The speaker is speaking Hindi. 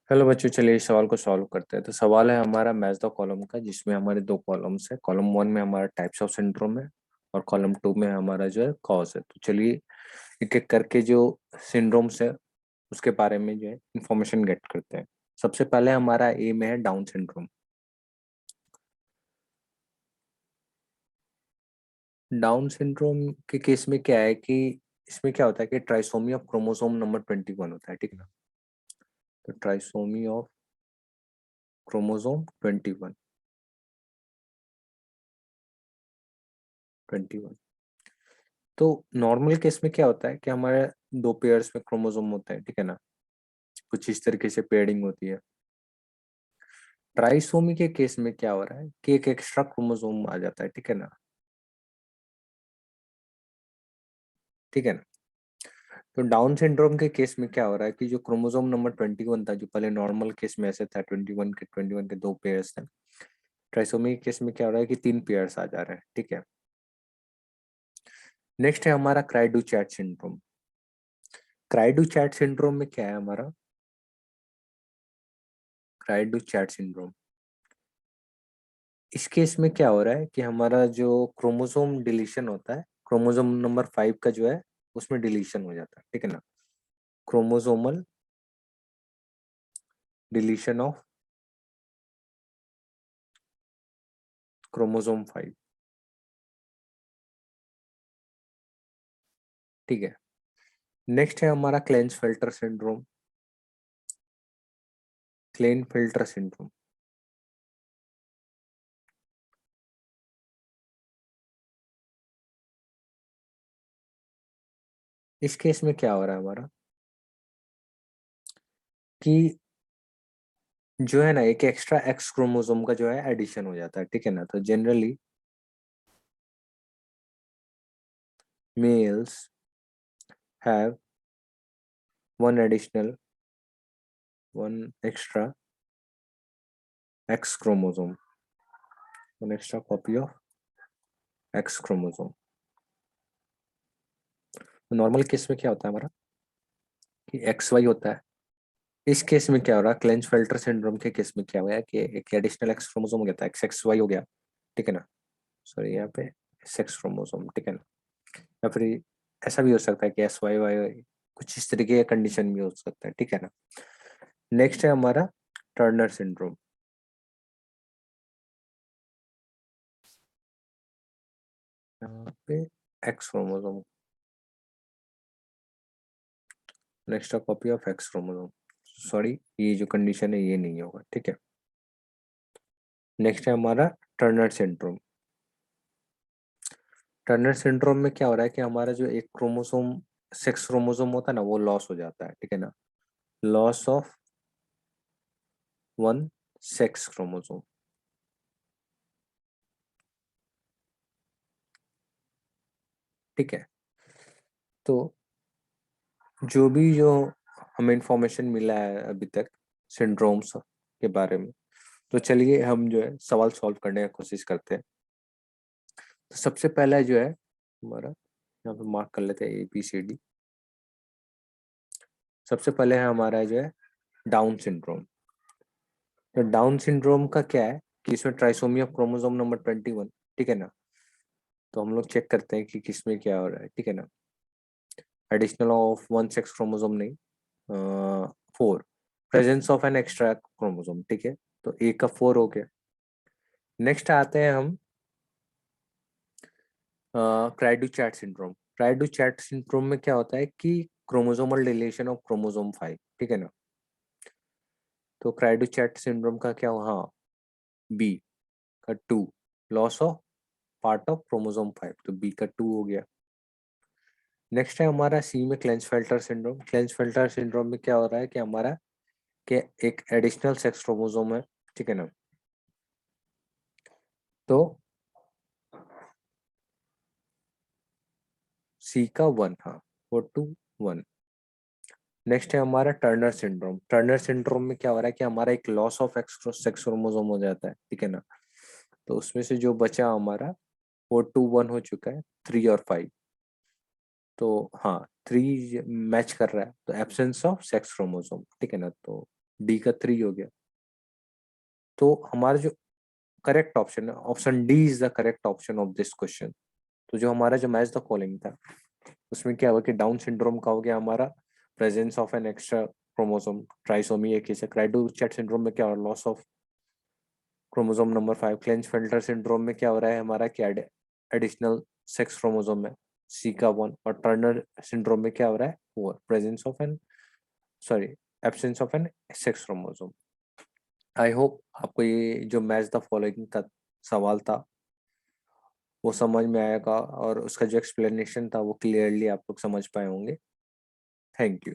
हेलो बच्चों, चलिए इस सवाल को सॉल्व करते हैं। तो सवाल है हमारा मैच द कॉलम का, जिसमें हमारे दो कॉलम्स है। कॉलम वन में हमारा टाइप्स ऑफ सिंड्रोम है और कॉलम टू में हमारा जो है कॉज है। तो चलिए एक एक करके जो सिंड्रोम्स है उसके बारे में जो है इंफॉर्मेशन गेट करते हैं। सबसे पहले हमारा ए में है डाउन सिंड्रोम। डाउन सिंड्रोम के केस में क्या है कि इसमें क्या होता है कि ट्राइसोमी ऑफ क्रोमोसोम नंबर 21 होता है, ठीक है ना। तो ट्राइसोमी ऑफ क्रोमोसोम 21 तो नॉर्मल केस में क्या होता है कि हमारे दो पेयर्स में क्रोमोसोम होते हैं, ठीक है ना। कुछ इस तरीके से पेयरिंग होती है। ट्राइसोमी के केस में क्या हो रहा है कि एक एक्स्ट्रा क्रोमोसोम आ जाता है, ठीक है ना। ठीक है ना। तो डाउन सिंड्रोम के केस में क्या हो रहा है कि जो क्रोमोसोम नंबर 21 था, जो पहले नॉर्मल केस में ऐसे था 21 के दो पेयर्स थे, ट्राइसोमी के केस में क्या हो रहा है कि तीन पेयर्स आ जा रहे हैं, ठीक है। नेक्स्ट है हमारा क्राइडू चैट सिंड्रोम। क्राइडू चैट सिंड्रोम में क्या है हमारा, क्राइडू चैट सिंड्रोम इस केस में क्या हो रहा है कि हमारा जो क्रोमोसोम डिलीशन होता है, क्रोमोसोम नंबर 5 का जो है उसमें डिलीशन हो जाता है, ठीक है ना। क्रोमोसोमल डिलीशन ऑफ क्रोमोसोम 5, ठीक है। नेक्स्ट है हमारा Klinefelter syndrome. Klinefelter syndrome इस केस में क्या हो रहा है हमारा कि जो है ना एक एक्स्ट्रा एक्स क्रोमोसोम का जो है एडिशन हो जाता है, ठीक है ना। तो generally males have one extra X chromosome, one extra copy of X chromosome. Normal case में क्या होता है हमारा कि एक्स वाई होता है। इस केस में क्या हो रहा है, क्लेंज फिल्टर सिंड्रोम के केस में क्या हुआ है कि एक एडिशनल एक्स क्रोमोसोम हो गया था, एक्स एक्स वाई हो गया, ठीक है ना। सॉरी, यहाँ पे सेक्स क्रोमोसोम, ठीक है ना। या फिर ऐसा भी हो सकता है कि एस वाई वाई वाई, कुछ इस तरीके का कंडीशन भी हो सकता है, ठीक है ना। नेक्स्ट है हमारा टर्नर सिंड्रोम। यहाँ पे x chromosome, next copy of X chromosome. Sorry, ये जो कंडीशन है ये नहीं होगा, ठीक है। नेक्स्ट है हमारा टर्नर सिंड्रोम। टर्नर सिंड्रोम में क्या हो रहा है कि हमारा जो एक क्रोमोसोम, सेक्स क्रोमोसोम होता है ना, वो लॉस हो जाता है, ठीक है ना। Loss of one sex chromosome, ठीक है। तो जो हमें इंफॉर्मेशन मिला है अभी तक सिंड्रोम्स के बारे में, तो चलिए हम जो है सवाल सॉल्व करने की कोशिश करते हैं। तो सबसे पहला जो है हमारा, यहाँ पे मार्क कर लेते हैं ABCD। सबसे पहले है हमारा जो है डाउन सिंड्रोम। तो डाउन सिंड्रोम का क्या है कि इसमें ट्राइसोमी ऑफ क्रोमोसोम नंबर 21, ठीक है ना। तो हम लोग चेक करते हैं कि किसमें क्या हो रहा है, ठीक है ना। Additional of one sex chromosome नहीं, 4, presence of an extra chromosome, ठीक है। तो ए का 4 हो गया। नेक्स्ट आते हैं हम क्राइडू चैट सिंड्रोम। क्राइडू चैट सिंड्रोम में क्या होता है कि क्रोमोसोमल डिलीशन ऑफ क्रोमोसोम 5, ठीक है ना। तो क्राइडू चैट सिंड्रोम का क्या हुआ, हाँ, बी का 2, loss of part of chromosome 5, तो बी का 2 हो गया। नेक्स्ट है हमारा सी में cleanse filter syndrome. Cleanse filter syndrome में क्या हो रहा है कि हमारा के एक एडिशनल सेक्स क्रोमोसोम है, ठीक है ना। तो सी का 1, हाँ, 4 to 1। नेक्स्ट है हमारा टर्नर सिंड्रोम। टर्नर सिंड्रोम में क्या हो रहा है कि हमारा एक loss of x sex chromosome हो जाता है, ठीक है ना। तो उसमें से जो बचा हमारा 4 to 1 हो चुका है, 3 और 5। तो हाँ, 3 मैच कर रहा है, तो एब्सेंस ऑफ सेक्स क्रोमोसोम, ठीक है ना। तो डी का 3 हो गया। तो हमारा जो करेक्ट ऑप्शन है, option D is the correct option of this question. तो जो हमारा जो मैच द फॉलोइंग था, उसमें क्या हुआ कि डाउन सिंड्रोम का हो गया हमारा presence of an extra chromosome, trisomy एक ही। क्राइडो-चैट सिंड्रोम में क्या हो रहा है, loss of chromosome number 5। Klinefelter syndrome में क्या हो रहा है हमारा, क्या एडिशनल सेक्स क्रोमोसोम है, सी का 1। और टर्नर सिंड्रोम में क्या हो रहा है, वो presence of an, sorry, absence of an sex chromosome. I hope आपको ये जो मैच द फॉलोइंग का सवाल था वो समझ में आएगा, और उसका जो एक्सप्लेनेशन था वो क्लियरली आप लोग समझ पाए होंगे। Thank you.